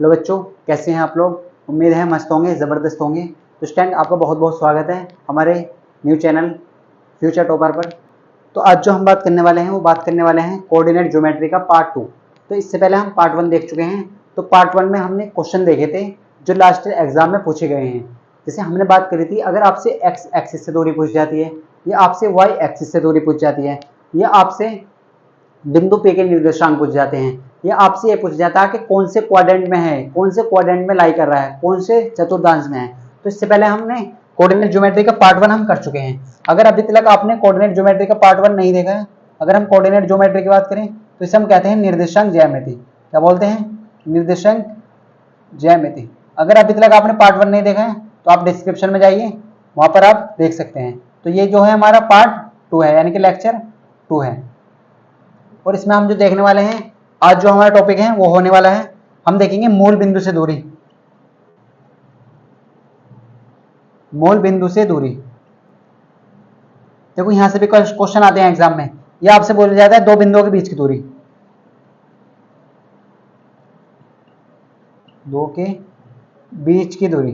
Hello बच्चों, कैसे हैं आप लोग। उम्मीद है मस्त होंगे, ज़बरदस्त होंगे। तो स्टूडेंट, आपका बहुत बहुत स्वागत है हमारे न्यू चैनल फ्यूचर टॉपर पर। तो आज जो हम बात करने वाले हैं वो बात करने वाले हैं कोऑर्डिनेट ज्योमेट्री का पार्ट 2। तो इससे पहले हम पार्ट 1 देख चुके हैं। तो पार्ट 1 में हमने क्वेश्चन देखे थे जो लास्ट एग्जाम में पूछे गए हैं। जैसे हमने बात करी थी, अगर आपसे एक्स एक्सिस से दूरी पूछ जाती है, या आपसे वाई एक्सिस से दूरी पूछ जाती है, या आपसे बिंदु पे के निर्देशांक पूछ जाते हैं, या आपसे ये पूछ जाता है कि कौन से क्वाड्रेंट में है, कौन से क्वाड्रेंट में लाई कर रहा है, कौन से चतुर्थांश में है। तो इससे पहले हमने कोऑर्डिनेट ज्योमेट्री का पार्ट 1 हम कर चुके हैं। अगर अभी तक आपने कोऑर्डिनेट ज्योमेट्री का पार्ट 1 नहीं देखा है, अगर हम कोऑर्डिनेट ज्योमेट्री की बात करें तो इसे हम कहते हैं निर्देशांक ज्यामिति। क्या बोलते हैं? निर्देशांक ज्यामिति। अगर अभी तक आपने पार्ट 1 नहीं देखा है तो आप डिस्क्रिप्शन में जाइए, वहां पर आप देख सकते हैं। तो ये जो है हमारा पार्ट 2 है, यानी कि लेक्चर 2 है। और इसमें हम जो देखने वाले हैं, आज जो हमारा टॉपिक है वो होने वाला है, हम देखेंगे मूल बिंदु से दूरी। मूल बिंदु से दूरी। देखो यहां से भी क्वेश्चन आते हैं एग्जाम में। ये आपसे बोला जाता है दो बिंदुओं के बीच की दूरी, दो के बीच की दूरी।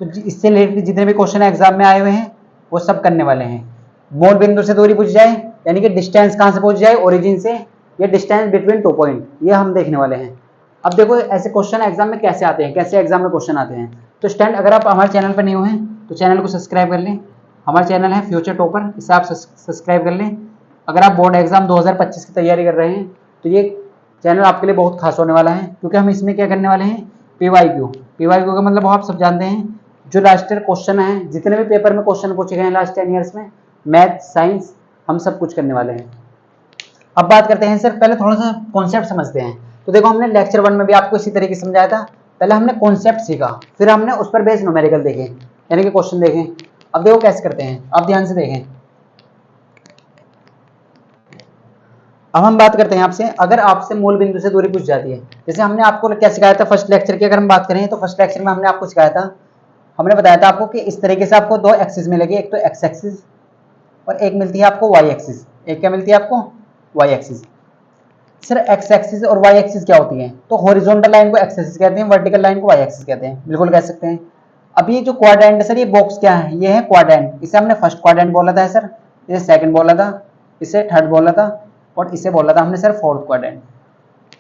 तो इससे रिलेटेड जितने भी क्वेश्चन एग्जाम में आए हुए हैं वो सब करने वाले हैं। मूल बिंदु से दूरी पूछ जाए, यानी कि डिस्टेंस कहां से पूछ जाए, ओरिजिन से, ये डिस्टेंस बिटवीन 2 पॉइंट, ये हम देखने वाले हैं। अब देखो ऐसे क्वेश्चन एग्जाम में कैसे आते हैं, कैसे एग्जाम में क्वेश्चन आते हैं। तो स्टूडेंट, अगर आप हमारे चैनल पर न्यू हैं तो चैनल को सब्सक्राइब कर लें। हमारा चैनल है फ्यूचर टॉपर, इसे आप सब्सक्राइब कर लें। अगर आप बोर्ड एग्जाम 2025 की तैयारी कर रहे हैं तो ये चैनल आपके लिए बहुत खास होने वाला है, क्योंकि हम इसमें क्या करने वाले हैं, पीवाईक्यू। पीवाईक्यू का मतलब आप सब जानते हैं, जो लास्ट ईयर क्वेश्चन है, जितने भी पेपर में क्वेश्चन पूछे गए हैं लास्ट 10 ईयर्स में, मैथ, साइंस, हम सब कुछ करने वाले हैं। अब बात करते हैं सर, पहले थोड़ा सा कॉन्सेप्ट समझते हैं। तो देखो हमने लेक्चर 1 में भी आपको इसी तरीके से समझाया था। पहले हमने कॉन्सेप्ट सीखा, फिर हमने उस पर बेस्ड न्यूमेरिकल देखे, यानी कि क्वेश्चन देखे। अब देखो कैसे करते हैं, आप ध्यान से देखें। अब हम बात करते हैं आपसे, अगर आपसे मूल बिंदु से दूरी पूछ जाती है, जैसे हमने आपको क्या सिखाया था फर्स्ट लेक्चर की, अगर हम बात करें तो फर्स्ट लेक्चर में हमने आपको सिखाया था, हमने बताया था आपको कि इस तरीके से आपको दो एक्सिस मिलेगी, एक तो एक्स एक्सिस और एक मिलती है आपको वाई एक्सिस। एक क्या मिलती है आपको? Y axis. Sir X axis और वाई एक्सिस क्या होती है? तो हॉरिजॉन्टल लाइन को एक्स एक्सिस कहते हैं, वर्टिकल लाइन को वाई एक्सिस कहते हैं, बिल्कुल कह सकते हैं। अब ये जो क्वाड्रेंट है सर, ये बॉक्स क्या है? ये है क्वाड्रेंट। इसे हमने फर्स्ट क्वाड्रेंट बोला था सर, इसे सेकंड बोला था, इसे थर्ड बोला था, और इसे बोला था हमने सर फोर्थ क्वाड्रेंट।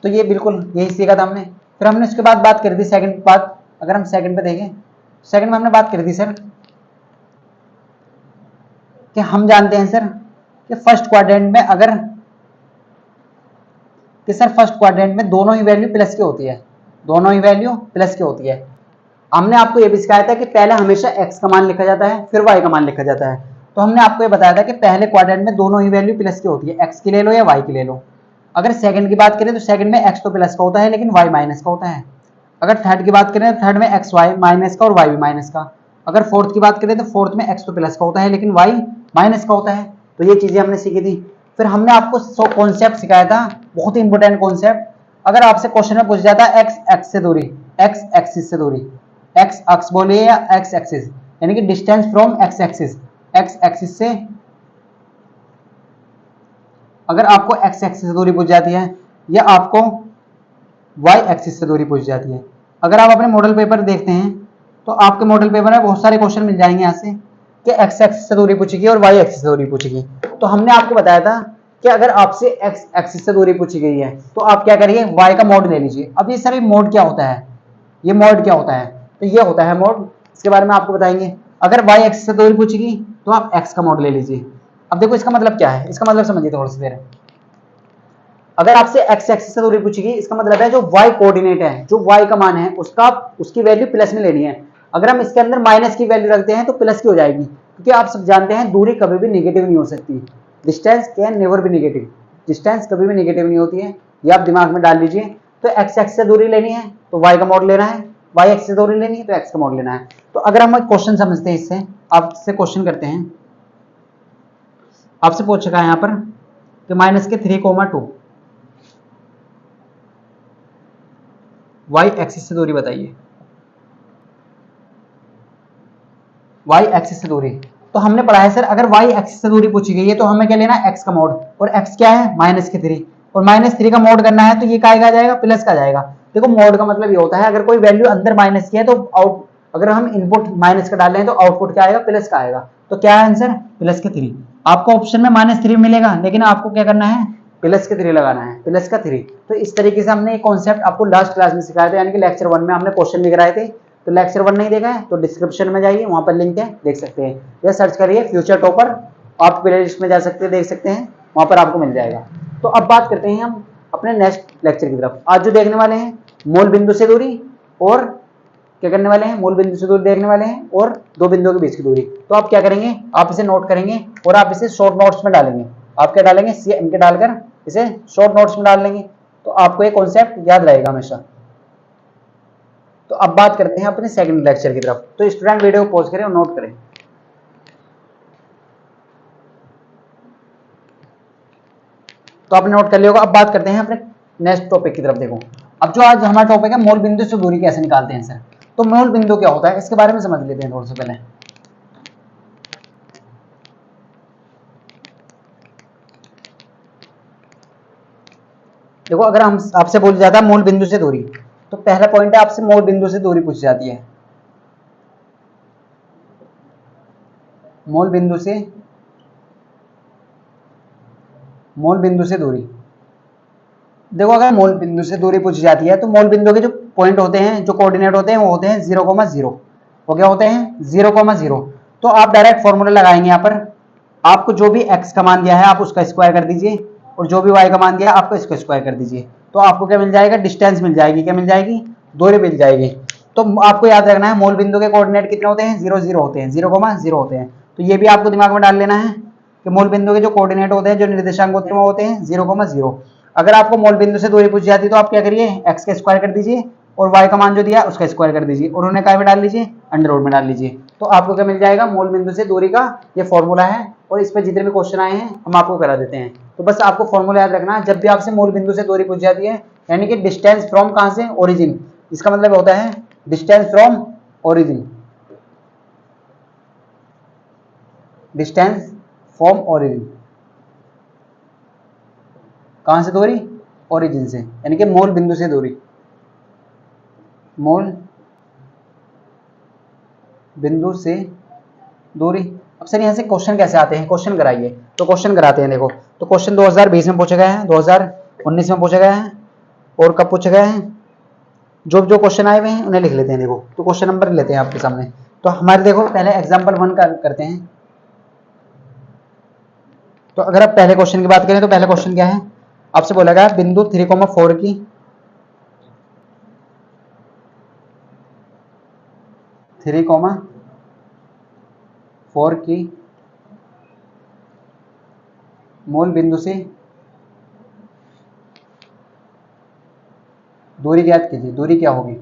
तो ये बिल्कुल यही सीखा था हमने। फिर हमने उसके बाद बात करी थी सेकंड बात। अगर हम सेकंड पे देखें, सेकंड में हमने बात करी थी सर कि हम जानते हैं सर कि फर्स्ट क्वाड्रेंट में अगर कि सर फर्स्ट क्वाड्रेंट में दोनों ही वैल्यू प्लस की होती है, दोनों ही वैल्यू प्लस की होती है। हमने आपको ये भी सिखाया था कि पहले हमेशा x का मान लिखा जाता है, फिर y का मान लिखा जाता है। तो हमने आपको ये बताया था कि पहले क्वाड्रेंट में दोनों ही वैल्यू प्लस की होती है, x की ले लो या y की ले लो। अगर सेकंड की बात करें तो सेकंड में x तो प्लस का होता है लेकिन y माइनस का होता है। अगर थर्ड की बात करें तो थर्ड में x y माइनस का और y भी माइनस का। अगर फोर्थ की बात करें तो फोर्थ में x तो प्लस का होता है लेकिन y माइनस का होता है। तो ये चीजें हमने सीखी थी। फिर हमने आपको कॉन्सेप्ट सिखाया था, बहुत ही इंपॉर्टेंट कॉन्सेप्ट। अगर आपसे क्वेश्चन में पूछ जाता है एक्स एक्स से दूरी, एक्स एक्सिस से दूरी, एक्स अक्स बोलिए या एक्स एक्सिस, यानी कि distance from x axis, x axis से अगर आपको एक्स एक्सिस से दूरी पूछ जाती है, या आपको वाई एक्सिस से दूरी पूछ जाती है। अगर आप अपने मॉडल पेपर देखते हैं तो आपके मॉडल पेपर में बहुत सारे क्वेश्चन मिल जाएंगे यहाँ से कि एक्स एक्सिस से दूरी पूछेगी और वाई एक्सिस से दूरी पूछेगी। तो हमने आपको बताया था कि अगर आपसे एक्स एक्सिस से दूरी पूछी गई है तो आप क्या करिए, वाई का मोड ले लीजिए। अब ये सर मोड क्या होता है, ये मोड क्या होता है? तो ये होता है मोड, इसके बारे में आपको बताएंगे। अगर वाई एक्सिस से दूरी पूछेगी तो आप एक्स का मोड ले लीजिए। अब देखो इसका मतलब क्या है, इसका मतलब समझिए थोड़ा सा देर। अगर आपसे एक्स एक्सिस से दूरी पूछेगी, इसका मतलब है जो वाई कोऑर्डिनेट है, जो वाई का मान है उसका, उसकी वैल्यू प्लस में लेनी है। अगर हम इसके अंदर माइनस की वैल्यू रखते हैं तो प्लस की हो जाएगी, क्योंकि आप सब जानते हैं दूरी कभी भी नेगेटिव नहीं हो सकती। Distance can never be negative, distance कभी भी नेगेटिव नहीं होती है, ये आप दिमाग में डाल लीजिए। तो एक्स एक्सिस से दूरी लेनी है तो वाई का मोड लेना है, वाई एक्सिस से दूरी लेनी है तो एक्स का मोड लेना है। तो अगर हम क्वेश्चन समझते हैं, इससे आपसे क्वेश्चन करते हैं, आपसे पूछ चुका है यहाँ पर कि माइनस के 3,2 वाई एक्सिस से दूरी बताइए, वाई एक्सिस से दूरी। तो हमने पढ़ा है सर, अगर वाई एक्सिस से दूरी पूछी गई है तो हमें क्या लेना है, एक्स का मोड, और एक्स क्या है, माइनस के 3। और -3 का मोड करना है तो ये काय का जाएगा, प्लस का जाएगा। देखो मोड का मतलब ये होता है अगर कोई वैल्यू अंदर माइनस की है तो आउट, अगर हम इनपुट माइनस का डाल रहे हैं तो आउटपुट क्या आएगा, प्लस का आएगा। तो क्या है आंसर, प्लस के 3। आपको ऑप्शन में -3 मिलेगा लेकिन आपको क्या करना है, प्लस के 3 लगाना है, प्लस का 3। तो इस तरीके से हमने ये कॉन्सेप्ट आपको लास्ट क्लास में सिखाया था, यानी कि लेक्चर 1 में हमने क्वेश्चन भी कराए थे। तो लेक्चर 1 नहीं देखा है तो डिस्क्रिप्शन में जाइए, वहां पर लिंक है, देख सकते हैं, या सर्च करिए फ्यूचर टॉपर, आप प्ले लिस्ट में जा सकते हैं, देख सकते हैं, वहां पर आपको मिल जाएगा। तो अब बात करते हैं हम अपने नेक्स्ट लेक्चर की तरफ। आज जो देखने वाले हैं मूल बिंदु से दूरी, और क्या करने वाले हैं, मूल बिंदु से दूरी देखने वाले हैं, और दो बिंदुओं के बीच की दूरी। तो आप क्या करेंगे, आप इसे नोट करेंगे और आप इसे शॉर्ट नोट्स में डालेंगे। आप क्या डालेंगे, CM के डालकर इसे शॉर्ट नोट्स में डाल लेंगे, तो आपको ये कॉन्सेप्ट याद रहेगा हमेशा। तो अब बात करते हैं अपने सेकंड लेक्चर की तरफ। तो स्टूडेंट वीडियो को पॉज करें और नोट करें। तो आपने नोट कर लिया होगा। अब बात करते हैं अपने नेक्स्ट टॉपिक की तरफ। देखो अब जो आज हमारा टॉपिक है मूल बिंदु से दूरी कैसे निकालते हैं सर। तो मूल बिंदु क्या होता है इसके बारे में समझ लेते हैं थोड़ा सा पहले। देखो अगर हम आपसे बोल जाता है मूल बिंदु से दूरी, तो पहला पॉइंट है आपसे मूल बिंदु से दूरी पूछी जाती है। मूल बिंदु से दूरी। देखो अगर मूल बिंदु से दूरी पूछी जाती है तो मूल बिंदु के जो पॉइंट होते हैं, जो कोऑर्डिनेट होते हैं, वो होते हैं 0,0। वो क्या होते हैं, 0,0। तो आप डायरेक्ट फॉर्मूला लगाएंगे यहाँ पर। आपको जो भी x का मान दिया है आप उसका स्क्वायर कर दीजिए, और जो भी y का मान दिया है आपको इसका स्क्वायर कर दीजिए। तो आपको क्या मिल जाएगा, डिस्टेंस मिल जाएगी। क्या मिल जाएगी, दूरी मिल जाएगी। तो आपको याद रखना है मूल बिंदु के कोऑर्डिनेट कितने होते हैं, 0,0 होते हैं, 0,0 होते हैं। तो ये भी आपको दिमाग में डाल लेना है कि मूल बिंदु के जो कोऑर्डिनेट होते हैं, जो निर्देशांक होते हैं, वो होते हैं 0,0। अगर आपको मूल बिंदु से दूरी पूछी जाती है तो आप क्या करिए, x का स्क्वायर कर दीजिए और y का मान जो दिया उसका स्क्वायर कर दीजिए, और उन्हें काय में डाल लीजिए, अंडर रूट में डाल लीजिए। तो आपको क्या मिल जाएगा, मूल बिंदु से दूरी का ये फॉर्मूला है। और इस पर जितने भी क्वेश्चन आए हैं हम आपको करा देते हैं। तो बस आपको फॉर्मूला याद रखना है, जब भी आपसे मूल बिंदु से दूरी पूछी जाती है, यानी कि डिस्टेंस फ्रॉम कहां से, ओरिजिन, इसका मतलब होता है distance from origin, distance from origin, कहां से दूरी, ओरिजिन से, यानी कि मूल बिंदु से दूरी, मूल बिंदु से दूरी। अब सर यहाँ से क्वेश्चन कैसे आते हैं, क्वेश्चन कराइए। तो क्वेश्चन कराते हैं। देखो तो क्वेश्चन 2020 में पूछे गए हैं, 2019 में पूछे गए हैं, और कब पूछे गए हैं, जो जो क्वेश्चन आए हुए हैं उन्हें लिख लेते हैं। देखो तो क्वेश्चन नंबर लेते हैं आपके सामने। तो हमारे देखो पहले एग्जाम्पल 1 का करते हैं। तो अगर आप पहले क्वेश्चन की बात करें तो पहला क्वेश्चन क्या है, आपसे बोला गया बिंदु 3,4 की 3,4 की मूल बिंदु से दूरी ज्ञात कीजिए। दूरी क्या होगी,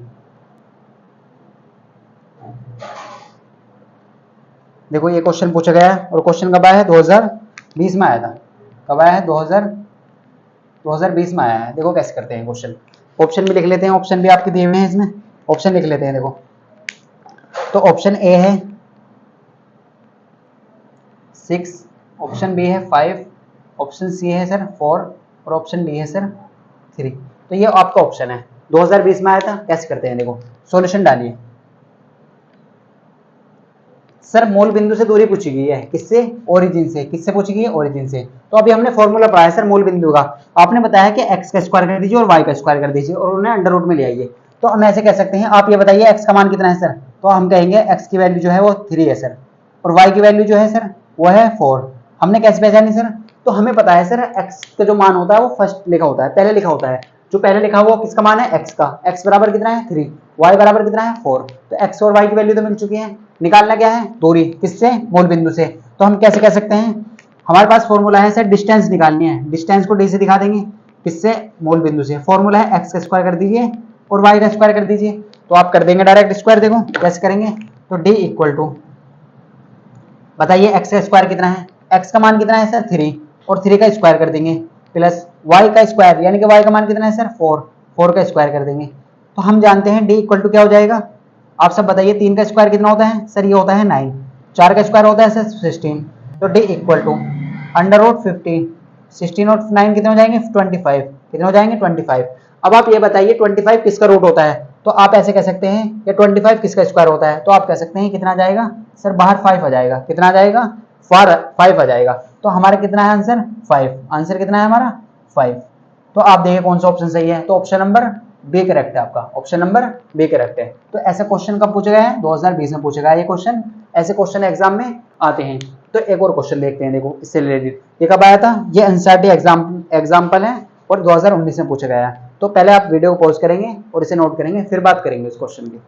देखो ये क्वेश्चन पूछा गया है, और क्वेश्चन कब आया है, 2020 में आया था। कब आया है, 2020 में आया है। देखो कैसे करते हैं क्वेश्चन, ऑप्शन भी लिख लेते हैं, ऑप्शन भी आपके दिए हुए हैं, इसमें ऑप्शन लिख लेते हैं। देखो तो ऑप्शन ए है 6, ऑप्शन बी है 5, ऑप्शन सी है सर 4, और ऑप्शन डी है सर 3। तो ये आपका ऑप्शन है, 2020 में आया था। कैसे करते हैं, देखो सॉल्यूशन डालिए। सर मूल बिंदु से दूरी पूछी गई है, किससे, ओरिजिन से। किससे पूछी गई है, ओरिजिन से। तो अभी हमने फॉर्मूला पढ़ा है सर मूल बिंदु का। आपने बताया कि x का स्क्वायर कर दीजिए और y का स्क्वायर कर दीजिए, और उन्हें अंडर रूट में ले आइए। तो हम ऐसे कह सकते हैं, आप ये बताइए x का मान कितना है सर। तो हम कहेंगे x की वैल्यू जो है वो 3 है सर, और y की वैल्यू जो है सर वो है 4। हमने कैसे पहचानी सर, तो हमें पता है सर x का जो मान होता है वो फर्स्ट लिखा होता है, पहले लिखा होता है। जो पहले लिखा हुआ किसका मान है, x का। x बराबर कितना है 3, y बराबर कितना है 4। तो x और y की वैल्यू तो मिल चुकी है। निकालना क्या है, दूरी, किससे, मूल बिंदु से। तो हम कैसे कह सकते हैं, हमारे पास फॉर्मूला है सर डिस्टेंस निकालनी है। डिस्टेंस को d से दिखा देंगे, किससे, मूल बिंदु से। फॉर्मूला है x का स्क्वायर कर दीजिए और y का स्क्वायर कर दीजिए। तो आप कर देंगे डायरेक्ट स्क्वायर। देखो कैसे करेंगे, तो d इक्वल टू, बताइए x का स्क्वायर कितना है, x का मान कितना है सर 3, और 3 का स्क्वायर कर देंगे, प्लस y का स्क्वायर, यानी कि y का मान कितना है सर 4, 4 का स्क्वायर कर देंगे। तो हम जानते हैं d इक्वल टू क्या हो जाएगा, आप सब बताइए। 3 का स्क्वायर कितना होता है सर, ये होता है 9। 4 का स्क्वायर होता है सर 16। तो d equal to under root 50 16 और 9 कितने हो जाएंगे 25, कितने हो जाएंगे 25। अब आप ये बताइए 25 किसका रूट होता है, तो आप ऐसे कह सकते हैं ये 25 किसका स्क्वायर होता है, तो आप कह सकते हैं कितना आ जाएगा सर, बाहर 5 आ जाएगा, कितना आ जाएगा 5 आ जाएगा। तो हमारा कितना है आंसर 5, आंसर कितना है हमारा 5। तो आप देखिए कौन सा ऑप्शन सही है, तो ऑप्शन नंबर बी करेक्ट है आपका, ऑप्शन नंबर बी करेक्ट है। तो ऐसा क्वेश्चन कब पूछा गया है 2020 में पूछा गया ये क्वेश्चन, ऐसे क्वेश्चन एग्जाम में आते हैं। तो एक और क्वेश्चन देखते हैं, देखो इससे रिलेटेड, ये कब आया था, ये एनसीईआरटी एग्जाम्पल है और 2019 में पूछा गया है। तो पहले आप वीडियो को पॉज करेंगे और इसे नोट करेंगे, फिर बात करेंगे इस क्वेश्चन की।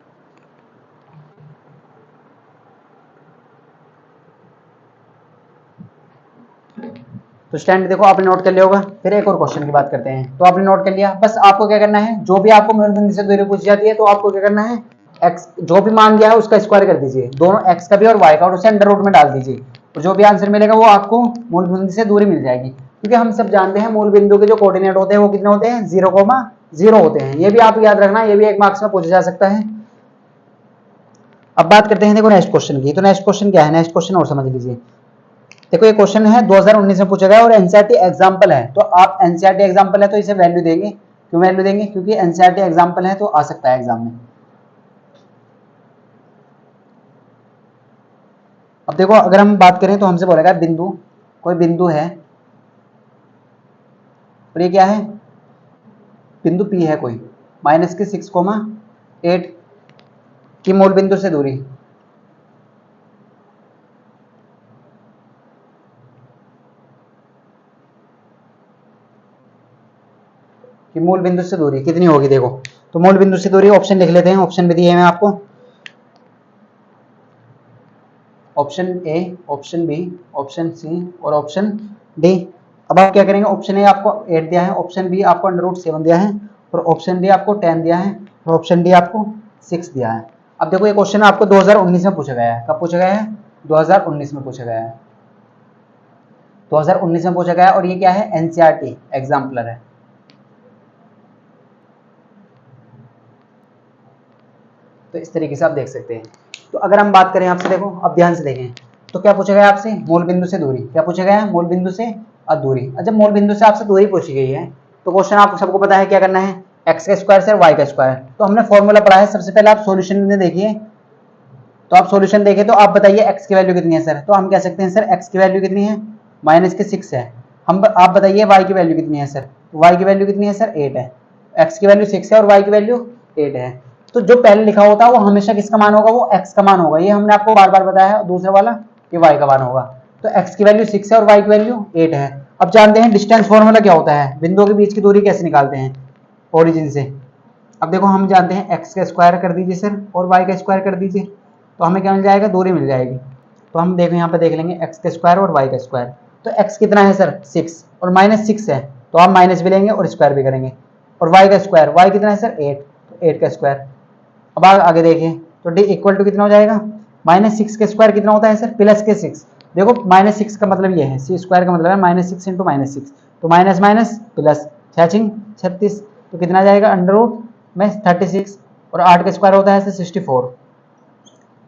तो स्टैंड देखो आपने नोट कर लिया होगा, फिर एक और क्वेश्चन की बात करते हैं। तो आपने नोट कर लिया, बस आपको क्या करना है, जो भी आपको मूल बिंदु से दूरी पूछी जाती है तो आपको क्या करना है, x जो भी मान दिया है उसका स्क्वायर कर दीजिए, दोनों x का भी और y का, और उसे अंडर रूट में डाल दीजिए, और जो भी आंसर मिलेगा वो आपको मूल बिंदु से दूरी मिल जाएगी। क्योंकि हम सब जानते हैं मूल बिंदु के जो कोऑर्डिनेट होते हैं वो कितने होते हैं 0,0 होते हैं। ये भी आप याद रखना, ये भी 1 मार्क्स में पूछा जा सकता है। अब बात करते हैं देखो नेक्स्ट क्वेश्चन की। तो नेक्स्ट क्वेश्चन क्या है, नेक्स्ट क्वेश्चन और समझ लीजिए। देखो ये क्वेश्चन है 2019 में पूछा गया और एनसीईआरटी एग्जाम्पल है, तो आप एनसीईआरटी एग्जाम्पल है तो इसे वैल्यू देंगे। क्यों वैल्यू देंगे, क्योंकि एनसीईआरटी एग्जाम्पल है तो आ सकता है एग्जाम में। अब देखो अगर हम बात करें तो हमसे बोलेगा बिंदु, कोई बिंदु है और ये क्या है, बिंदु P है कोई, माइनस की 6,8 की मूल बिंदु से दूरी, कि मूल बिंदु से दूरी कितनी होगी। देखो तो मूल बिंदु से दूरी ऑप्शन लिख लेते हैं, ऑप्शन भी दिए हैं आपको, option A, option B, option C और ऑप्शन डी। अब आप क्या करेंगे, ऑप्शन ए आपको 8 दिया है, ऑप्शन बी आपको √7 दिया है, और ऑप्शन डी आपको 10 दिया है, और ऑप्शन डी आपको 6 दिया है। अब देखो ये क्वेश्चन आपको 2019 में पूछा गया है, कब पूछा गया है 2019 में पूछा गया है, 2019 में पूछा गया है, और ये क्या है एनसीईआरटी एग्जाम्पलर है। तो इस तरीके से आप देख सकते हैं। तो अगर हम बात करें आपसे, देखो अब ध्यान से देखें, तो क्या पूछा गया आपसे, मूल बिंदु से दूरी, क्या पूछा गया है मूल बिंदु से और दूरी। जब मूल बिंदु से आपसे दूरी पूछी गई है तो क्वेश्चन आपको सबको पता है क्या करना है, एक्स का स्क्वायर से वाई का स्क्वायर। तो हमने फॉर्मूला पढ़ा है, सबसे पहले आप सॉल्यूशन में देखिए, तो आप सॉल्यूशन देखें तो आप बताइए एक्स की वैल्यू कितनी है सर, तो हम कह सकते हैं सर एक्स की वैल्यू कितनी है -6 है। आप बताइए वाई की वैल्यू कितनी है सर, वाई की वैल्यू कितनी है सर 8 है, एक्स की वैल्यू 6 है और वाई की वैल्यू 8 है। तो जो पहले लिखा होता है वो हमेशा किसका मान होगा, वो x का मान होगा, ये हमने आपको बार बार बताया है। दूसरा वाला ये y का मान होगा। तो x की वैल्यू 6 है और y की वैल्यू 8 है। अब जानते हैं डिस्टेंस फॉर्मूला क्या होता है, बिंदुओं के बीच की दूरी कैसे निकालते हैं ओरिजिन से। अब देखो हम जानते हैं x का स्क्वायर कर दीजिए सर और y का स्क्वायर कर दीजिए, तो हमें क्या मिल जाएगा, दूरी मिल जाएगी। तो हम देखो यहाँ पे देख लेंगे x का स्क्वायर और y का स्क्वायर। तो x कितना है सर 6 और -6 है, तो हम माइनस भी लेंगे और स्क्वायर भी करेंगे। और y का स्क्वायर, y कितना है सर 8, तो 8 का स्क्वायर। अब आगे देखिए तो d इक्वल टू कितना हो जाएगा, -6 का स्क्वायर कितना होता है सर +6। देखो -6 का मतलब ये है, सी स्क्वायर का मतलब है -6 × -6, तो माइनस माइनस प्लस 6 36, तो कितना आ जाएगा √36, और 8 का स्क्वायर होता है 64।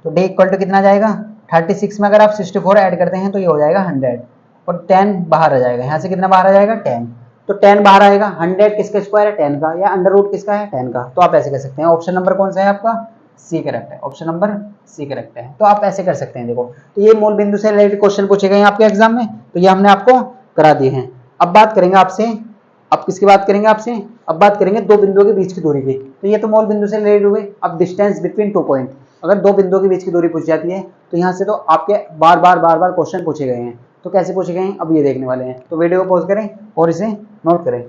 तो d इक्वल टू कितना जाएगा 36 में अगर आप 64 ऐड करते हैं तो ये हो जाएगा 100, और 10 बाहर आ जाएगा, यहाँ से कितना बाहर आ जाएगा 10, तो 10 बाहर आएगा। 100 किसका स्क्वायर है 10 का, या अंडर रूट किसका है 10 का। तो आप ऐसे कर सकते हैं, ऑप्शन नंबर कौन सा है आपका सी करेक्ट है, ऑप्शन नंबर सी करेक्ट है। तो आप ऐसे कर सकते हैं। देखो तो ये मूल बिंदु से रिलेटेड क्वेश्चन पूछे गए हैं आपके एग्जाम में, तो ये हमने आपको करा दिए हैं। अब बात करेंगे आपसे, अब किसकी बात करेंगे आपसे, अब बात करेंगे दो बिंदुओं के बीच की दूरी की। तो ये तो मूल बिंदु से रिलेटेड हुए। अब डिस्टेंस बिटवीन 2 पॉइंट, अगर दो बिंदुओं के बीच की दूरी पूछी जाती है तो यहाँ से तो आपके बार बार क्वेश्चन पूछे गए हैं। तो कैसे पूछे गए हैं अब ये देखने वाले हैं, तो वीडियो को पॉज करें और इसे नोट करें।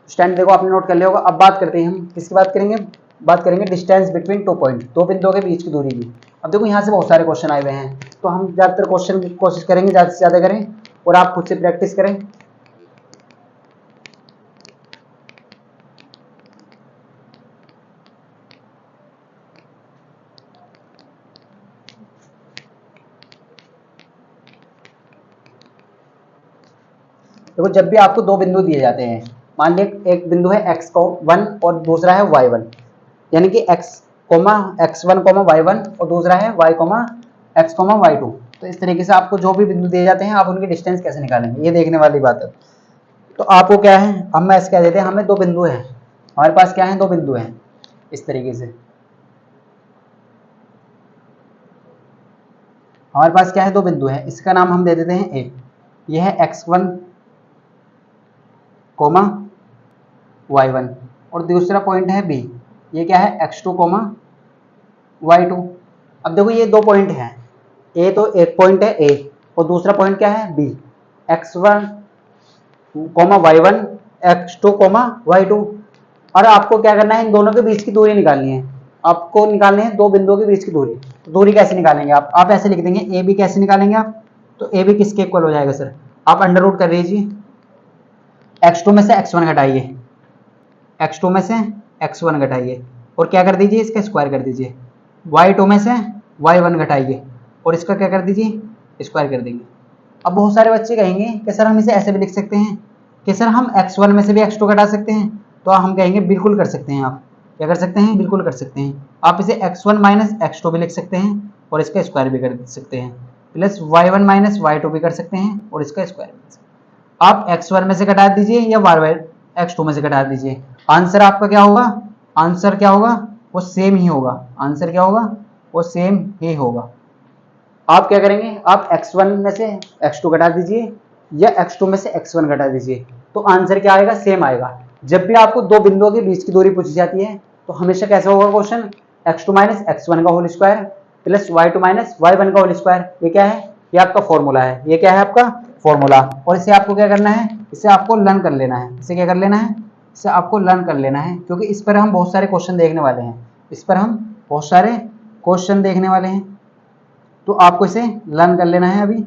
स्टैंड देखो आपने नोट कर लिया होगा। अब बात करते हैं हम किसकी बात करेंगे, बात करेंगे डिस्टेंस बिटवीन 2 पॉइंट, दो बिंदुओं के बीच की दूरी की। अब देखो यहाँ से बहुत सारे क्वेश्चन आए हुए हैं, तो हम ज़्यादातर क्वेश्चन की कोशिश करेंगे ज़्यादा से ज़्यादा करें, और आप खुद से प्रैक्टिस करें। देखो जब भी आपको दो बिंदु दिए जाते हैं मान लिया एक बिंदु है x1 और दूसरा है y1, यानी कि x1, y1 और दूसरा है x, y2। तो इस तरीके से आपको जो भी बिंदु दिए जाते हैं आप उनकी डिस्टेंस कैसे निकालेंगे ये देखने वाली बात है। तो आपको क्या है, हम ऐसे कह देते हैं हमें दो बिंदु हैं, हमारे पास क्या है, दो बिंदु हैं इस तरीके से। हमारे पास क्या है, दो बिंदु है, इसका नाम हम दे देते हैं ए। यह है x1, y1 और दूसरा पॉइंट है बी, ये क्या है x2, y2। अब देखो ये दो पॉइंट हैं, ए तो एक पॉइंट है ए और दूसरा पॉइंट क्या है B, x1, y1, x2, y2। और आपको क्या करना है, इन दोनों के बीच की दूरी निकालनी है। आपको निकालनी है दो बिंदुओं के बीच की दूरी। तो दूरी कैसे निकालेंगे आप ऐसे लिख देंगे, ए बी कैसे निकालेंगे आप, तो ए बी किसके इक्वल हो जाएगा सर, आप अंडर रूट कर लीजिए, x2 में से x1 घटाइए, x2 में से x1 घटाइए और क्या कर दीजिए, इसका स्क्वायर कर दीजिए, y2 में से y1 घटाइए और इसका क्या कर दीजिए, स्क्वायर कर देंगे। अब बहुत सारे बच्चे कहेंगे कि सर हम इसे ऐसे भी लिख सकते हैं कि सर हम x1 में से भी x2 घटा सकते हैं। तो हम कहेंगे बिल्कुल कर सकते हैं, आप क्या कर सकते हैं, बिल्कुल कर सकते हैं। आप इसे x1 माइनस x2 भी लिख सकते हैं और इसका स्क्वायर भी कर सकते हैं, प्लस y1 माइनस y2 भी कर सकते हैं और इसका स्क्वायर भी कर सकते हैं। आप x1 में से घटा दीजिए या x2 में से घटा दीजिए, आंसर आपका क्या होगा, आंसर क्या होगा, वो सेम ही होगा। आंसर क्या होगा, वो सेम ही होगा। आप क्या करेंगे, आप x1 में से x2 घटा दीजिए या x2 में से x1 घटा दीजिए, तो आंसर क्या आएगा, सेम आएगा। जब भी आपको दो बिंदुओं के बीच की दूरी पूछी जाती है तो हमेशा कैसा होगा क्वेश्चन, x2 माइनस x1 का whole square plus y2 minus y1 का होल स्क्वायर। ये क्या है, ये आपका फॉर्मूला है, ये क्या है आपका फॉर्मूला। और इसे आपको क्या करना है, इसे आपको लर्न कर लेना है। इसे क्या कर लेना है, इसे आपको लर्न कर लेना है, क्योंकि इस पर हम बहुत सारे क्वेश्चन देखने वाले हैं, इस पर हम बहुत सारे क्वेश्चन देखने वाले हैं। तो आपको इसे लर्न कर लेना है अभी,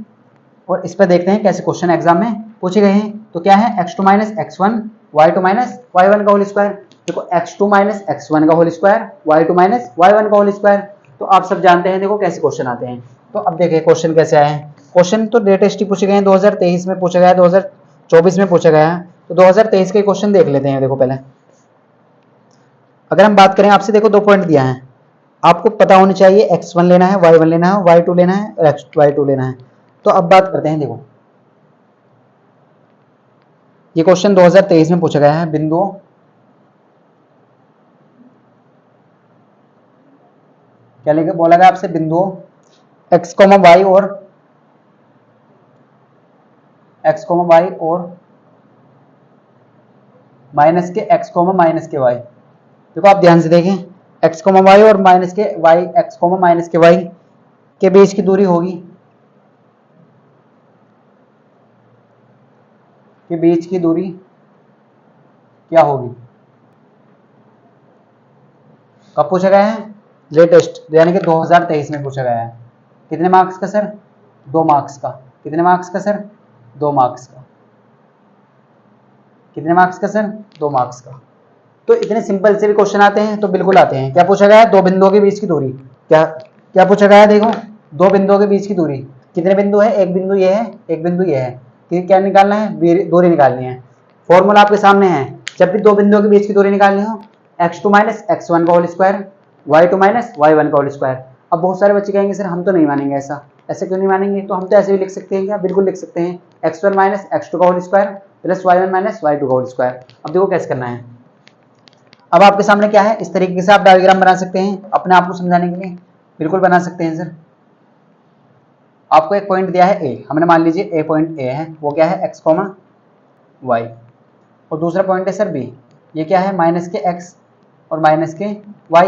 और इस पर देखते हैं कैसे क्वेश्चन एग्जाम में पूछे गए हैं। तो क्या है, x2 minus x1, y2 minus y1 का होल स्क्वायर। देखो x2 माइनस x1 का whole square, y2 minus y1 का होल स्क्वायर। तो आप सब जानते हैं देखो कैसे क्वेश्चन आते हैं। तो अब देखिए क्वेश्चन कैसे आए हैं। क्वेश्चन तो लेटेस्ट ही पूछे गए हैं, 2023 में पूछा गया है, 2024 में पूछा गया है। तो 2023 के क्वेश्चन देख लेते हैं। देखो पहले अगर हम बात करें आपसे, देखो दो पॉइंट दिया है, आपको पता होनी चाहिए x1 लेना है, y1 लेना है, y2 लेना है और y2 लेना है। तो अब बात करते हैं, देखो ये क्वेश्चन 2023 में पूछा गया है। बिंदुओं क्या लेके बोला गया आपसे, बिंदुओं x, y और माइनस के x, माइनस के y। देखो आप ध्यान से देखें, x, y और माइनस के y, x, माइनस के y के बीच की दूरी होगी, के बीच की दूरी क्या होगी, कब पूछा गया है, लेटेस्ट यानी कि 2023 में पूछा गया है। कितने मार्क्स का सर, 2 मार्क्स का। कितने मार्क्स का सर, 2 मार्क्स का। कितने मार्क्स का सर, 2 मार्क्स का। तो इतने सिंपल से भी क्वेश्चन आते हैं, तो बिल्कुल आते हैं। क्या पूछा गया है, दो बिंदुओं के बीच की दूरी। क्या पूछा गया है, देखो दो बिंदुओं के बीच की दूरी। कितने बिंदु है, एक बिंदु ये है, एक बिंदु ये है। क्या निकालना है, दूरी निकालनी है। फॉर्मूला आपके सामने है, जब भी दो बिंदुओं के बीच की दूरी निकालनी हो, x2 माइनस x1 का whole square, y2 minus y1 का होल स्क्वायर। अब बहुत सारे बच्चे कहेंगे सर हम तो नहीं मानेंगे ऐसा। ऐसे क्यों नहीं मानेंगे, तो हम तो ऐसे भी लिख सकते हैं। क्या, बिल्कुल लिख सकते हैं, x1 माइनस x2 का whole square plus y1 minus y2 का होल स्क्वायर। अब देखो कैसे करना है। अब आपके सामने क्या है, इस तरीके से आप डायग्राम बना सकते हैं अपने आप को समझाने के लिए, बिल्कुल बना सकते हैं सर। आपको एक पॉइंट दिया है ए, हमने मान लीजिए ए पॉइंट ए है, वो क्या है x, y और दूसरा पॉइंट है सर बी, ये क्या है माइनस के x और माइनस के y।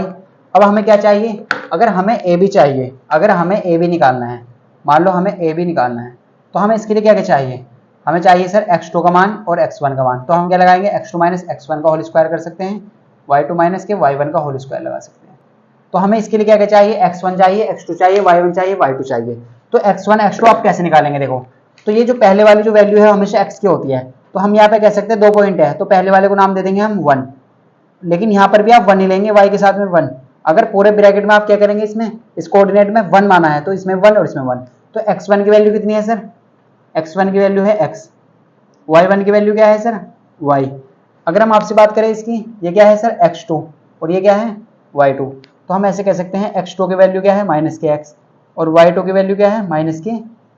अब हमें क्या चाहिए, अगर हमें ए बी चाहिए, अगर हमें ए बी निकालना है, मान लो हमें ए बी निकालना है, तो हमें इसके लिए क्या क्या चाहिए, हमें चाहिए सर x2 का मान और x1 का मान। तो हम क्या लगाएंगे, x2 माइनस x1 का होल स्क्वायर कर सकते हैं, y2 माइनस के y1 का होल स्क्वायर लगा सकते हैं। तो हमें इसके लिए क्या क्या चाहिए, x1 चाहिए, x2 चाहिए, y1 चाहिए, y2 चाहिए। तो x1 x2 आप कैसे निकालेंगे, देखो तो ये जो पहले वाली जो वैल्यू है हमेशा x की होती है, तो हम यहाँ पे कह सकते हैं 2 पॉइंट है, तो पहले वाले को नाम दे देंगे हम 1, लेकिन यहाँ पर भी आप 1 ही लेंगे, y के साथ में 1। अगर पूरे ब्रैकेट में आप क्या करेंगे, इसमें इस कोऑर्डिनेट में 1 माना है, तो इसमें 1 और इसमें 1। तो x1 की वैल्यू कितनी है सर, x1 की वैल्यू है x, y1 की वैल्यू क्या है सर y, अगर हम आपसे बात करें इसकी, ये क्या है सर x2 और ये क्या है y2, तो हम ऐसे कह सकते हैं x2 की वैल्यू क्या है माइनस के x और y2 की वैल्यू क्या है माइनस के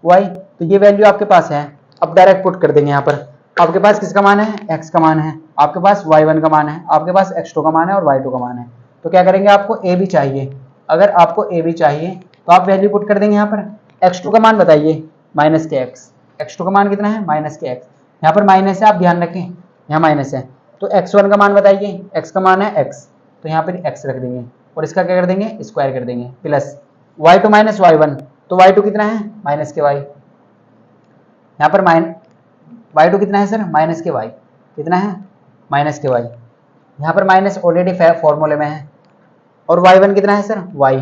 y। तो ये वैल्यू आपके पास है, अब डायरेक्ट पुट कर देंगे यहाँ पर। आपके पास किसका मान है, x का मान है, आपके पास y1 का मान है, आपके पास x2 का मान है और y2 का मान है। तो क्या करेंगे, आपको a भी चाहिए, अगर आपको a भी चाहिए तो आप वैल्यू पुट कर देंगे यहाँ पर। x2 का मान बताइए माइनस के x, x2 का मान कितना है माइनस के x, यहाँ पर माइनस है आप ध्यान रखें, यहाँ माइनस है। तो x1 का मान बताइए, x का मान है x, तो यहाँ पर x रख देंगे और इसका क्या कर देंगे स्क्वायर कर देंगे, प्लस y2 माइनस y1, तो y2 कितना है माइनस के y, यहाँ पर y2 कितना है सर माइनस के y, कितना है माइनस के y, यहाँ पर माइनस ऑलरेडी फॉर्मूले में है, और y1 कितना है सर y,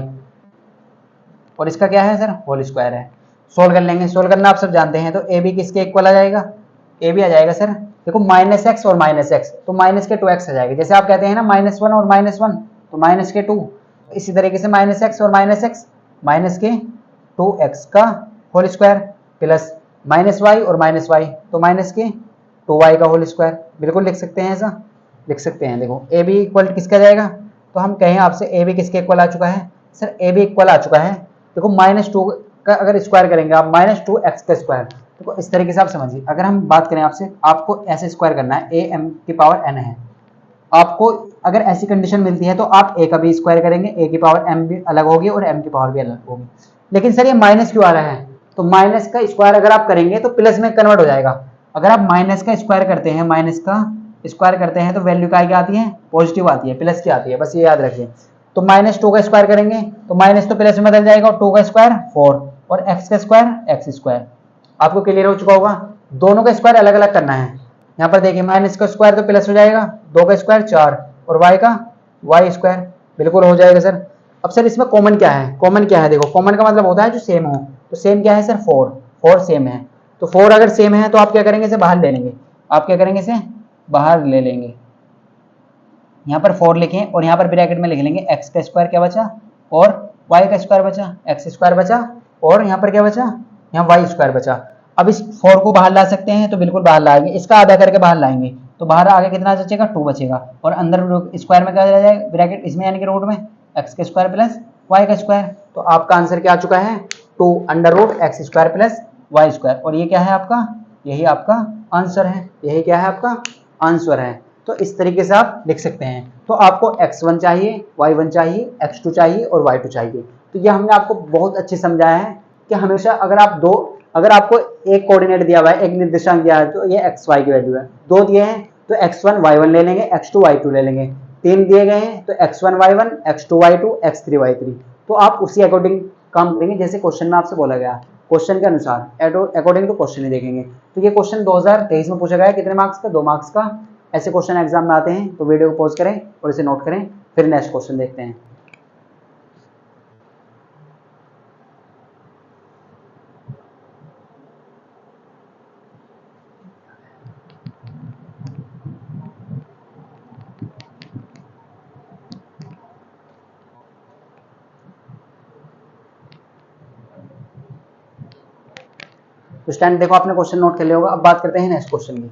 और इसका क्या है सर होल स्क्वायर है। सोल्व कर लेंगे, सोल्व करना आप सब जानते हैं, तो ए बी किसके इक्वल आ जाएगा, ए बी आ जाएगा सर, देखो माइनस एक्स और माइनस एक्स, तो माइनस के 2x आ जाएगा, जैसे आप कहते हैं ना -1 और -1 तो माइनस के 2, इसी तरीके से माइनस एक्स और माइनस एक्स माइनस के 2x का whole square plus minus Y और माइनस वाई तो माइनस के 2y का होल स्क्वायर, बिल्कुल लिख सकते हैं, ऐसा लिख सकते हैं। देखो ए बी इक्वल किसका जाएगा, तो हम कहें आपसे ए बी किसके इक्वल आ चुका है सर, ए बी इक्वल आ चुका है, देखो -2 का अगर स्क्वायर करेंगे आप -2x का स्क्वायर, देखो इस तरीके से आप समझिए। अगर हम बात करें आपसे, आपको ऐसे स्क्वायर करना है, a m की पावर n है, आपको अगर ऐसी कंडीशन मिलती है तो आप a का भी स्क्वायर करेंगे, a की पावर m भी अलग होगी और m की पावर भी अलग होगी। लेकिन सर ये माइनस क्यों आ रहा है, तो माइनस का स्क्वायर अगर आप करेंगे तो प्लस में कन्वर्ट हो जाएगा। अगर आप माइनस का स्क्वायर करते हैं, माइनस का स्क्वायर करते हैं तो वैल्यू क्या आती है पॉजिटिव आती है, प्लस की आती है, बस ये याद रखिए। तो -2 का स्क्वायर करेंगे तो माइनस तो प्लस में बदल जाएगा, और 2 का स्क्वायर 4 और x का स्क्वायर x स्क्वायर। आपको क्लियर हो चुका होगा, दोनों का स्क्वायर अलग अलग करना है। यहाँ पर देखिए माइनस का स्क्वायर तो प्लस हो जाएगा, 2 का स्क्वायर 4 और y का y स्क्वायर, बिल्कुल हो जाएगा सर। अब सर इसमें कॉमन क्या है, कॉमन क्या है, देखो कॉमन का मतलब होता है जो सेम हो, तो सेम क्या है सर 4 सेम है, तो 4 अगर सेम है तो आप क्या करेंगे इसे बाहर ले लेंगे, आप क्या करेंगे इसे बाहर ले लेंगे, यहाँ पर 4 लिखें और यहाँ पर ब्रैकेट में लिख लेंगे x का स्क्वायर क्या बचा और y का स्क्वायर बचा, x स्क्वायर बचा और यहाँ पर क्या बचा, यहाँ y स्क्वायर बचा। अब इस 4 को बाहर ला सकते हैं तो बिल्कुल बाहर लाएंगे, इसका आधा करके बाहर लाएंगे तो बाहर आगे कितना बचेगा 2 बचेगा, और अंदर स्क्वायर में क्या रह जाएगा ब्रैकेट इसमें यानी कि रूट में x का स्क्वायर प्लस y का स्क्वायर। तो आपका आंसर क्या आ चुका है 2 under root x square plus y square, और ये क्या है आपका, यही आपका आंसर है, यही क्या है आपका आंसर है। तो इस तरीके से आप लिख सकते हैं। तो आपको x1 चाहिए, y1 चाहिए, x2 चाहिए और y2 चाहिए। तो ये हमने आपको बहुत अच्छे समझाया है कि हमेशा अगर आपको एक कोऑर्डिनेट दिया हुआ है, एक निर्देशांक दिया है, तो ये xy की वैल्यू है, 2 दिए हैं तो x1 y1 ले लेंगे, x2 y2 ले लेंगे, 3 दिए गए हैं तो x1 y1, x2 y2, x3 y3, तो आप उसी अकॉर्डिंग काम करेंगे जैसे क्वेश्चन में आपसे बोला गया, क्वेश्चन के अनुसार अकॉर्डिंग टू क्वेश्चन ही देखेंगे। तो ये क्वेश्चन 2023 में पूछा गया है, कितने मार्क्स का, 2 मार्क्स का। ऐसे क्वेश्चन एग्जाम में आते हैं तो वीडियो को पॉज करें और इसे नोट करें, फिर नेक्स्ट क्वेश्चन देखते हैं। तो स्टैंड देखो आपने क्वेश्चन नोट कर लिया होगा। अब बात करते हैं नेक्स्ट क्वेश्चन की।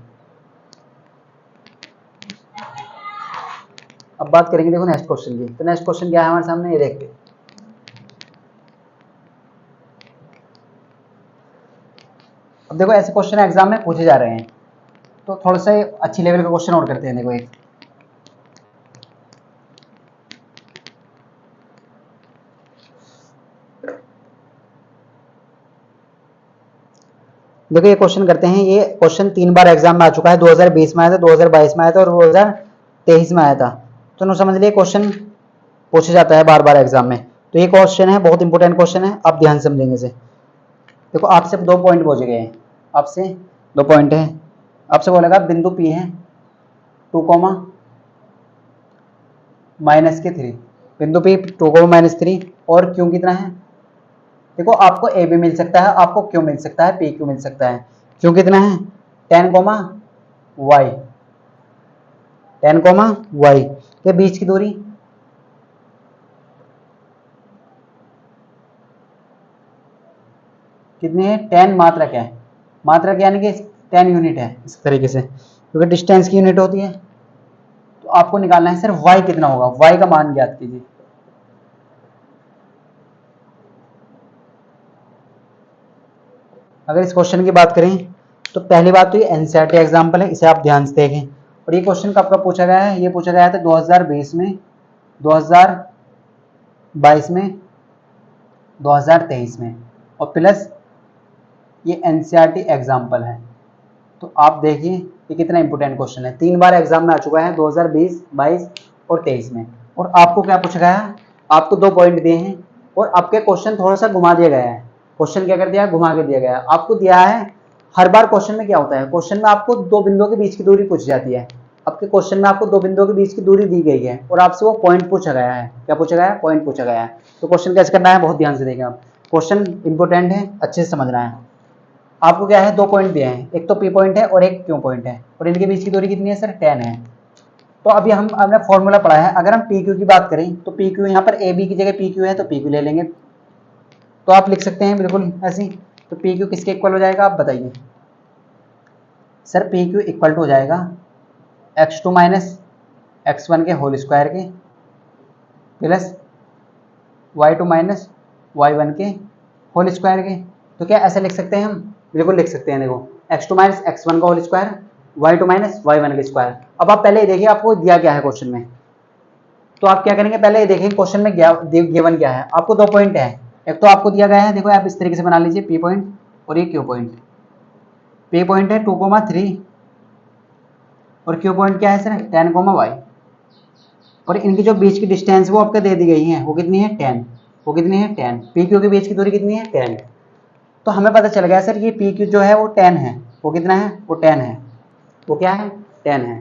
अब बात करेंगे देखो नेक्स्ट क्वेश्चन की। तो नेक्स्ट क्वेश्चन क्या है हमारे सामने, ये देखते हैं। अब देखो ऐसे क्वेश्चन एग्जाम में पूछे जा रहे हैं, तो थोड़ा सा अच्छी लेवल का क्वेश्चन नोट करते हैं। देखो एक देखो ये क्वेश्चन करते हैं। ये क्वेश्चन 3 बार एग्जाम में आ चुका है, 2020 में आया था, 2022 में आया था और 2023 में आया था। तो समझ लिए क्वेश्चन पूछा जाता है बार बार एग्जाम में। तो ये क्वेश्चन है, बहुत इंपॉर्टेंट क्वेश्चन है, आप ध्यान समझेंगे इसे। देखो आपसे 2 पॉइंट पूछे गए हैं, आपसे 2 पॉइंट है, आपसे बोलेगा बिंदु P है 2, -3, बिंदु P 2, -3 और Q कितना है। देखो आपको ए भी मिल सकता है, आपको क्यू मिल सकता है, पी क्यू मिल सकता है। क्यू कितना है 10, y, 10, y के बीच की दूरी कितनी है 10 मात्रक है, मात्रक यानी कि 10 यूनिट है इस तरीके से, क्योंकि डिस्टेंस की यूनिट होती है। तो आपको निकालना है सर y कितना होगा, y का मान ज्ञात कीजिए। अगर इस क्वेश्चन की बात करें तो पहली बात तो ये एनसीईआरटी एग्जाम्पल है, इसे आप ध्यान से देखें। और ये क्वेश्चन कब कब पूछा गया है, ये पूछा गया था 2020 में, 2022 में, 2023 में, और प्लस ये एनसीईआरटी एग्जाम्पल है। तो आप देखिए ये कितना इंपोर्टेंट क्वेश्चन है, 3 बार एग्जाम में आ चुका है 2020, 22 और 23 में। और आपको क्या पूछा गया है, आपको 2 पॉइंट दिए हैं और आपके क्वेश्चन थोड़ा सा घुमा दिया गया है। क्वेश्चन क्या कर दिया है, घुमा के दिया गया है। आपको दिया है, हर बार क्वेश्चन में क्या होता है, क्वेश्चन में आपको 2 बिंदुओं के बीच की दूरी पूछी जाती है। आपके क्वेश्चन में आपको 2 बिंदुओं के बीच की दूरी दी गई है और आपसे वो पॉइंट पूछा गया है। क्या पूछा गया है, पॉइंट पूछा गया है। तो क्वेश्चन कैसे करना है, बहुत ध्यान से देखें आप, क्वेश्चन इंपोर्टेंट है, अच्छे से समझना है। आपको क्या है, 2 पॉइंट दिए हैं, एक तो पी पॉइंट है और एक क्यू पॉइंट है, और इनके बीच की दूरी कितनी है सर, 10 है। तो अभी हमने फॉर्मूला पढ़ा है, अगर हम पी क्यू की बात करें तो पी क्यू यहाँ पर ए बी की जगह पी क्यू है तो पी क्यू ले लेंगे। तो आप लिख सकते हैं बिल्कुल ऐसे ही। तो पी क्यू किसके इक्वल हो जाएगा, आप बताइए sir. P Q equal to हो जाएगा x2 माइनस x1 के होल स्क्वायर के प्लस y2 माइनस y1 के होल स्क्वायर के। तो क्या ऐसे लिख सकते हैं हम, बिल्कुल लिख सकते हैं। देखो x2 माइनस x1 का whole square, y2 minus y1 का स्क्वायर। अब आप पहले ये देखिए आपको दिया क्या है क्वेश्चन में। तो आप क्या करेंगे, पहले ये देखें क्वेश्चन में गिवन क्या है। आपको 2 पॉइंट है, एक तो आपको दिया गया है, देखो आप इस तरीके से बना लीजिए, पी पॉइंट और ये क्यू पॉइंट। पी पॉइंट है 2,3 और क्यू पॉइंट क्या है सर, 10,y। और इनकी जो बीच की डिस्टेंस वो आपको दे दी गई है, वो कितनी है, 10। वो कितनी है, 10। पी क्यू के बीच की दूरी कितनी है, 10। तो हमें पता चल गया सर ये पी क्यू जो है वो 10 है। वो कितना है, वो 10 है। वो क्या है, 10 है।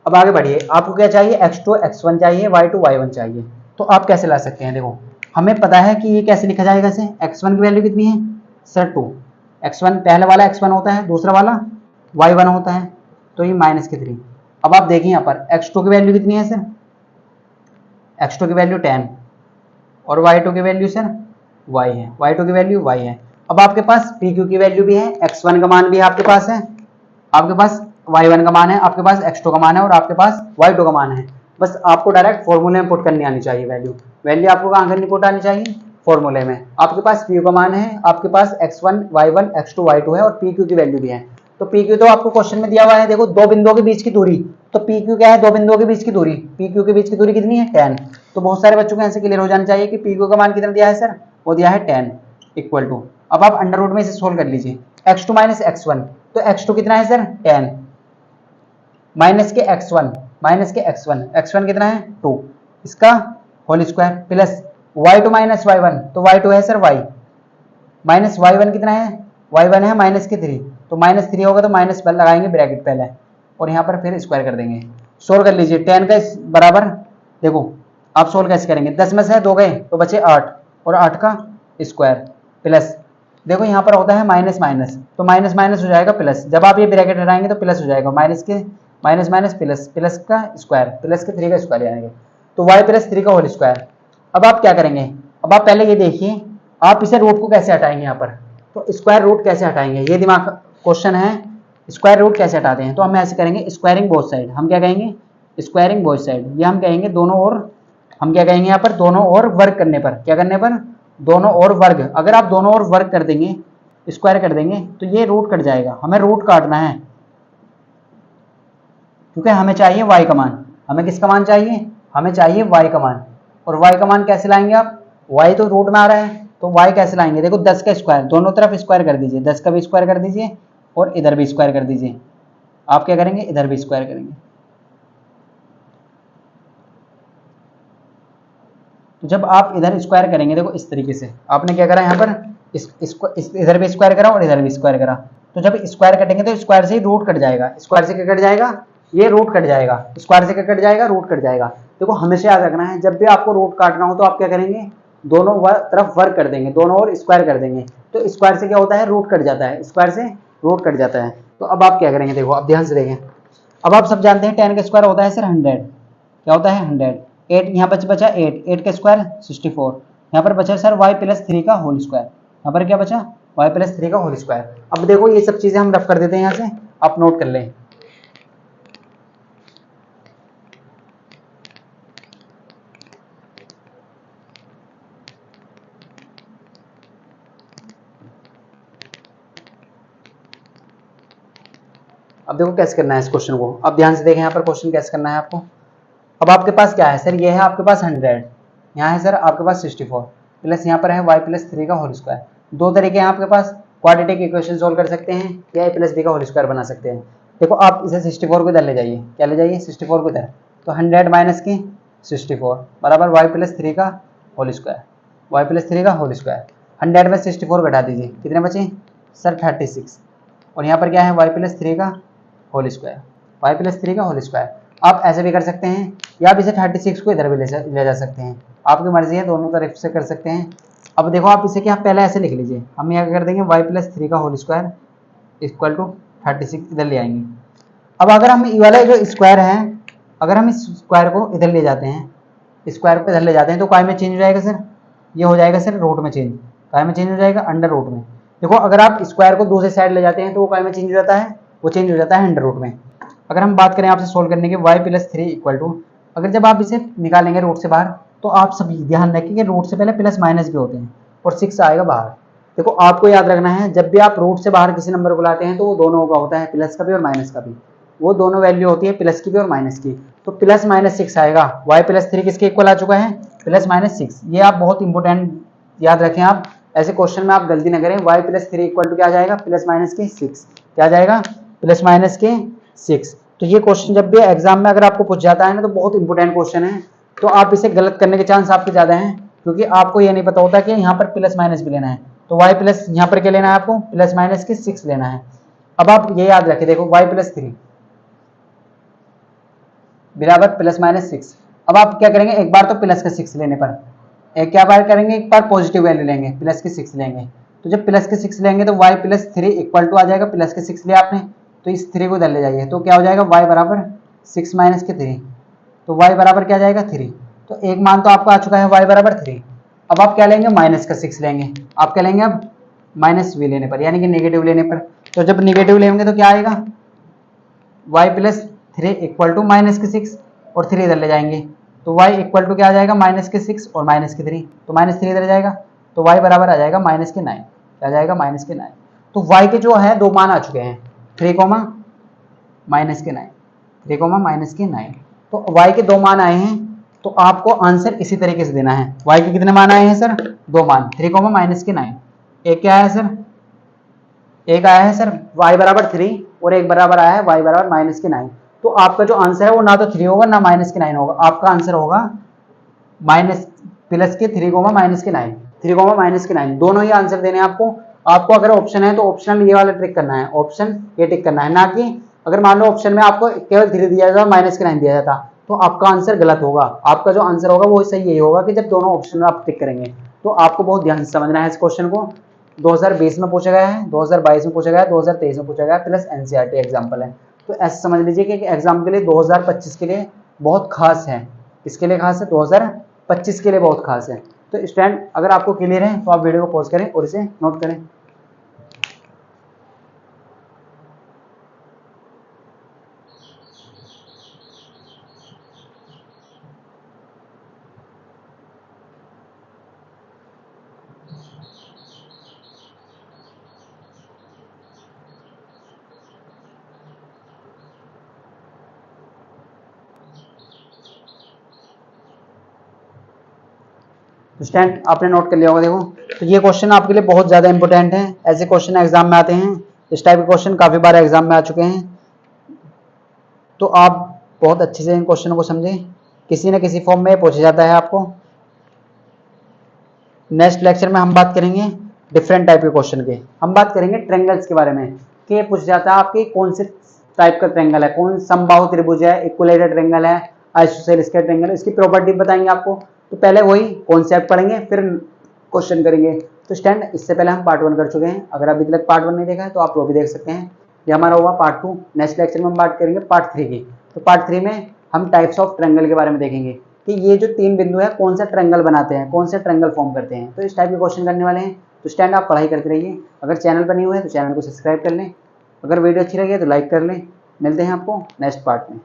अब आगे बढ़िए, आपको क्या चाहिए, x2 x1 चाहिए, y2 y1 चाहिए। तो आप कैसे ला सकते हैं, देखो हमें पता है कि ये कैसे लिखा जाएगा इसे। x1 की वैल्यू कितनी है सर, 2। x1 पहले वाला x1 होता है, दूसरा वाला y1 होता है, तो ये -3। अब आप देखिए यहाँ पर x2 की वैल्यू कितनी है सर, x2 की वैल्यू 10 और y2 की वैल्यू सर y है, y2 की वैल्यू y है। अब आपके पास pq की वैल्यू भी है, x1 का मान भी आपके पास है, आपके पास y1 का मान है, आपके पास x2 का मान है और आपके पास y2 का मान है। बस आपको डायरेक्ट फॉर्मूले में पुट करनी आनी चाहिए वैल्यू आपको कहाँ करनी, पुट आनी चाहिए फॉर्मूले में। आपके पास पी का मान है, आपके पास x1 y1 x2 y2 है और pq की वैल्यू भी है। तो pq तो आपको क्वेश्चन में दिया हुआ है, देखो 2 बिंदुओं के बीच की दूरी। तो pq क्या है, 2 बिंदुओं के बीच की दूरी, pq के बीच की दूरी कितनी है, 10। तो बहुत सारे बच्चों को ऐसे क्लियर हो जाना चाहिए कि pq का मान कितना दिया है सर, वो दिया है 10 इक्वल टू। अब आप अंडर रूट में इसे सोल्व कर लीजिए, x2 माइनस x1। तो x2 कितना है सर, 10 माइनस के x1 x1 कितना है, 2, इसका whole square plus y2 minus y1। तो y2 है सर y, माइनस y1 कितना है, y1 है -3। तो -3 होगा तो माइनस लगाएंगे ब्रैकेट पहले और यहाँ पर फिर स्क्वायर कर देंगे। सोल्व कर लीजिए, 10 का बराबर, देखो आप सोल्व कैसे करेंगे, 10 में से 2 गए तो बचे 8 और 8 का स्क्वायर प्लस, देखो यहाँ पर होता है माइनस माइनस, तो माइनस माइनस हो जाएगा प्लस। जब आप ये ब्रैकेट हटाएंगे तो प्लस हो जाएगा, माइनस के माइनस माइनस प्लस, प्लस का स्क्वायर, प्लस के 3 का स्क्वायर यानी तो y प्लस 3 का होल स्क्वायर। अब आप क्या करेंगे, अब आप पहले ये देखिए आप इसे रूट को कैसे हटाएंगे यहाँ पर। तो स्क्वायर रूट कैसे हटाएंगे, ये दिमाग क्वेश्चन है, स्क्वायर रूट कैसे हटाते हैं। तो हम ऐसे करेंगे, स्क्वायरिंग बोथ साइड। हम क्या कहेंगे, स्क्वायरिंग बोथ साइड, ये हम कहेंगे दोनों ओर, हम क्या कहेंगे यहाँ पर, दोनों ओर वर्ग करने पर, क्या करने पर, दोनों ओर वर्ग। अगर आप दोनों ओर वर्ग कर देंगे, स्क्वायर कर देंगे तो ये रूट कट जाएगा। हमें रूट काटना है क्योंकि हमें चाहिए y का मान। हमें किसका मान चाहिए, हमें चाहिए y का मान। और y का मान कैसे लाएंगे आप, y तो रूट में आ रहा है तो y कैसे लाएंगे, देखो 10 का स्क्वायर, दोनों तरफ स्क्वायर कर दीजिए, 10 का भी स्क्वायर कर दीजिए और इधर भी स्क्वायर कर दीजिए। आप क्या करेंगे, इधर भी स्क्वायर करेंगे। तो जब आप इधर स्क्वायर करेंगे, देखो इस तरीके से आपने क्या करा यहाँ पर, इधर भी स्क्वायर करा और इधर भी स्क्वायर करा। तो जब स्क्वायर कटेंगे तो स्क्वायर से ही रूट कट जाएगा। स्क्वायर से क्या कट जाएगा, ये रूट कट जाएगा। स्क्वायर से क्या कट जाएगा, रूट कट जाएगा। देखो हमेशा याद रखना है, जब भी आपको रूट काटना हो तो आप क्या करेंगे, दोनों तरफ वर्ग कर देंगे, दोनों ओर स्क्वायर कर देंगे। तो स्क्वायर से क्या होता है, रूट कट जाता है, स्क्वायर से रूट कट जाता है। तो अब आप क्या करेंगे, देखो अब ध्यान से देखें। अब आप सब जानते हैं 10 का स्क्वायर होता है सर 100, क्या होता है 100। 8 यहाँ पर बचा 8 का स्क्वायर 64, यहाँ पर बचा सर y प्लस 3 का होल स्क्वायर, यहाँ पर क्या बचा y प्लस 3 का होल स्क्वायर। अब देखो ये सब चीजें हम रफ कर देते हैं, यहाँ से आप नोट कर लें। अब देखो कैसे करना है इस क्वेश्चन को, अब ध्यान से देखें यहाँ पर क्वेश्चन कैसे करना है आपको। अब आपके पास क्या है सर, ये है आपके पास 100, यहाँ है सर आपके पास 64 प्लस यहाँ पर है y प्लस 3 का होल स्क्वायर। दो तरीके हैं आपके पास, क्वाड्रेटिक इक्वेशन सोल्व कर सकते हैं या a प्लस b का होल स्क्वायर बना सकते हैं। देखो आप इसे 64 को इधर ले जाइए, क्या ले जाइए 64 को इधर, तो 100 माइनस की 64 बराबर y प्लस 3 का होल स्क्वायर, y प्लस 3 का होल स्क्वायर। 100 में 64 घटा दीजिए, कितने बचे सर 36, और यहाँ पर क्या है y प्लस 3 का होल स्क्वायर, y प्लस 3 का होल स्क्वायर। आप ऐसे भी कर सकते हैं या आप इसे 36 को इधर भी ले जा सकते हैं, आपकी मर्जी है, दोनों तरफ से कर सकते हैं। अब देखो आप इसे क्या पहले ऐसे लिख लीजिए, हम यहाँ कर देंगे y प्लस 3 का होल स्क्वायर इक्वल टू 36 इधर ले आएंगे। अब अगर हम ये वाला जो स्क्वायर है, अगर हम इस स्क्वायर को इधर ले जाते हैं, स्क्वायर को इधर ले जाते हैं तो काय में चेंज हो जाएगा सर, ये हो जाएगा सर रूट में चेंज, काय में चेंज हो जाएगा अंडर रूट में। देखो अगर आप स्क्वायर को दूसरे साइड ले जाते हैं तो वो काय में चेंज हो जाता है, वो चेंज हो जाता है अंडर रूट में। अगर हम बात करें आपसे सोल्व करने की y प्लस 3 इक्वल टू, अगर जब आप इसे निकालेंगे रूट से बाहर तो आप सभी ध्यान रखें कि रूट से पहले प्लस माइनस भी होते हैं और 6 आएगा बाहर। देखो आपको याद रखना है जब भी आप रूट से बाहर किसी नंबर को लाते हैं तो वो दोनों का होता है, प्लस का भी और माइनस का भी, वो दोनों वैल्यू होती है प्लस की भी और माइनस की। तो प्लस माइनस 6 आएगा, y प्लस 3 किसके इक्वल आ चुका है प्लस माइनस 6। ये आप बहुत इंपॉर्टेंट याद रखें, आप ऐसे क्वेश्चन में आप गलती ना करें। y प्लस 3 इक्वल टू क्या आ जाएगा प्लस माइनस के 6, क्या आ जाएगा प्लस माइनस के 6। तो ये क्वेश्चन जब भी एग्जाम में अगर आपको पूछ जाता है ना तो बहुत इंपॉर्टेंट क्वेश्चन है, तो आप इसे गलत करने के चांस आपके ज्यादा हैं, क्योंकि आपको ये नहीं पता होता कि यहाँ पर प्लस माइनस भी लेना है। तो y प्लस यहाँ पर क्या लेना है आपको प्लस माइनस के 6 लेना है। अब आप ये याद रखें, देखो y प्लस 3 बराबर प्लस माइनस 6। अब आप क्या करेंगे, एक बार तो प्लस का 6 लेने पर एक क्या बार करेंगे, एक बार पॉजिटिव वैल्यू लेंगे, प्लस के 6 लेंगे। तो जब प्लस के 6 लेंगे तो y प्लस 3 इक्वल टू आ जाएगा, प्लस के 6 लिया आपने तो इस 3 को इधर ले जाइए, तो क्या हो जाएगा y बराबर 6 माइनस के 3, तो y बराबर क्या जाएगा 3। तो एक मान तो आपका आ चुका है y बराबर 3। अब आप क्या लेंगे माइनस का 6 लेंगे, आप क्या लेंगे अब माइनस v लेने पर, यानी कि नेगेटिव लेने पर। तो जब नेगेटिव लेंगे तो क्या आएगा y plus 3 equal to minus के 6 और 3 इधर ले जाएंगे, तो y इक्वल टू क्या आ जाएगा माइनस के 6 और माइनस के 3, तो माइनस 3 इधर जाएगा, तो y बराबर आ जाएगा माइनस के 9, क्या आ जाएगा माइनस के 9। तो y के जो है दो मान आ चुके हैं, 3 कोमा माइनस के 9, 3 कोमा माइनस के 9। तो y के दो मान आए हैं, तो आपको आंसर इसी तरीके से देना है। y के कितने मान आए हैं सर, दो मान, 3 कोमा माइनस के 9। एक क्या आया सर, एक आया है सर y बराबर 3 और एक बराबर आया है y बराबर माइनस के 9। तो आपका जो आंसर है वो ना तो 3 होगा ना माइनस के 9 होगा, आपका आंसर होगा माइनस प्लस के 3 कोमा माइनस के 9, 3 कोमा माइनस के 9, दोनों ही आंसर देने हैं आपको। आपको अगर ऑप्शन है तो ऑप्शन में ये वाला ट्रिक करना है, ऑप्शन ये टिक करना है, ना कि अगर मान लो ऑप्शन में आपको केवल 3 दिया जाता माइनस के 9 दिया जाता तो आपका आंसर गलत होगा। आपका जो आंसर होगा वो सही यही होगा कि जब दोनों ऑप्शन में आप टिक करेंगे। तो आपको बहुत ध्यान से समझना है इस क्वेश्चन को। 2020 में पूछा गया है, 2022 में पूछा गया है, 2023 में पूछा गया है, प्लस एनसीईआरटी एग्जाम्पल है। तो ऐसे समझ लीजिए कि एग्जाम के लिए 2025 के लिए बहुत खास है। इसके लिए खास है 2025 के लिए बहुत खास है। तो स्टूडेंट अगर आपको क्लियर है तो आप वीडियो को पॉज करें और इसे नोट करें। स्टूडेंट आपने नोट कर लिया होगा। देखो तो ये क्वेश्चन आपके लिए बहुत ज़्यादा इंपॉर्टेंट है, ऐसे क्वेश्चन एग्जाम में आते हैं, इस टाइप के क्वेश्चन काफ़ी बार एग्जाम में आ चुके हैं। तो आप बहुत अच्छे से इन क्वेश्चन को समझें, किसी न किसी फॉर्म में पूछा जाता है आपको। नेक्स्ट लेक्चर में हम बात करेंगे डिफरेंट टाइप के क्वेश्चन के, हम बात करेंगे ट्रेंगल्स के बारे में कि पूछा जाता है आपके कौन से टाइप का ट्रेंगल है, कौन समबाहु त्रिभुज है, इक्विलेटरल ट्रेंगल है, आइसोसेलेस का ट्रेंगल है, इसकी प्रॉपर्टी बताएंगे आपको। तो पहले वही कॉन्सेप्ट पढ़ेंगे फिर क्वेश्चन करेंगे। तो स्टैंड इससे पहले हम पार्ट 1 कर चुके हैं, अगर अभी तक पार्ट 1 नहीं देखा है तो आप वो भी देख सकते हैं। ये हमारा होगा पार्ट 2। नेक्स्ट लेक्चर में हम बात करेंगे पार्ट 3 की। तो पार्ट 3 में हम टाइप्स ऑफ ट्रेंगल के बारे में देखेंगे कि ये जो 3 बिंदु है कौन सा ट्रेंगल बनाते हैं, कौन से ट्रेंगल फॉर्म करते हैं। तो इस टाइप के क्वेश्चन करने वाले हैं। तो स्टैंड आप पढ़ाई करते रहिए। अगर चैनल पर नहीं हुए तो चैनल को सब्सक्राइब कर लें, अगर वीडियो अच्छी लगी है तो लाइक कर लें। मिलते हैं आपको नेक्स्ट पार्ट में।